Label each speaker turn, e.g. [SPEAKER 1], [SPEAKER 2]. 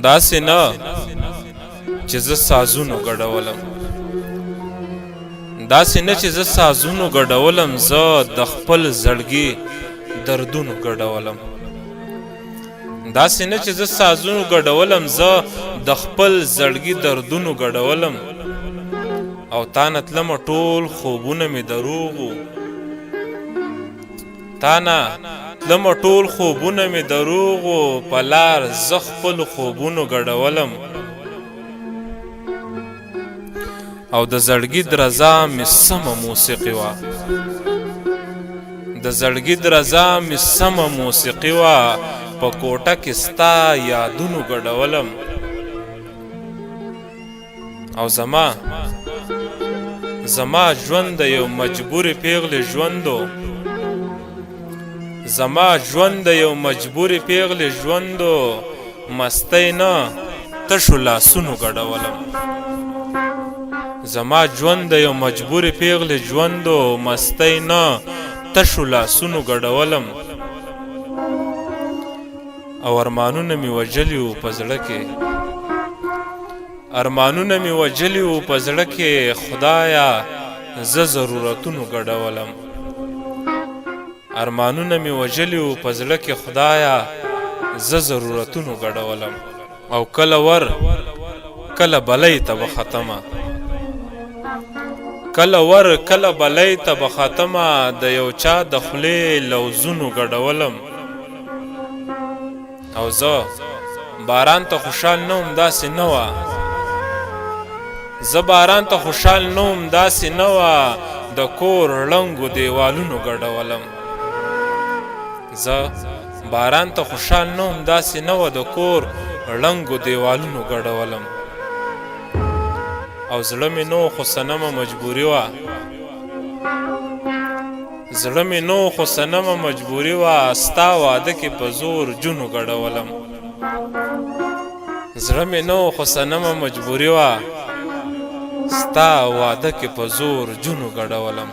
[SPEAKER 1] داسې نه چې زه سازونو ګډولم، داسې نه چې زه سازونو ګډولم، زه د خپل زړګي دردونو ګډولم، داسې نه چې زه سازونو ګډولم، زه د خپل زړګي دردونو ګډولم. او تا نه تلمه ټول خوبونه مې دروغ وو، تا نه تلمه ټول خوبونه مې دروغ وو، په لار زه خپلو خوبونو ګډولم. او د زړګي درزا مې سمه موسیقي وه، د زړګي درزا مې سمه موسیقي وه، په کوټه کې ستا یادونو ګډولم. او زما ژوند د یو مجبورې پیغلې ژوندو، زما ژوند د یو مجبورې پیغلې ژوندو، مستی نه تشو لاسونو ګډولم. زما ژوند د یو مجبورې پیغلې ژوندو، مستی نه تشو لاسونو ګډولم. او ارمانونه مې وژلي وو په زړه کې، ارمانونه مې وژلي وو په زړه کې، خدایه زه ضرورتونو ګډولم. ارمانونه مې وژلي وو په زړه کې، خدایه زه ضرورتونو ګډولم. او کله ور کله بلی ته به ختمه، کله ور کله بلی ته به ختمه، د یو چا د خولې لوظونو ګډولم. او زه باران ته خوشحال نه وم، داسې نه وه، زه باران ته خوشحال نه وم، داسې نه وه، د کور ړنګو دیوالونو ګډولم. زه باران ته خوشحال نه وم، داسې نه وه، د کور ړنګو دیوالونو ګډولم. او زړه مې نو خو صنمه مجبوري وه، زړه مې نو خو صنمه مجبوري وه، ستا واده کې په زور جونو ګډولم. زړه مې نو خو صنمه مجبوري وه، ستا واده کې په زور جونو ګډولم.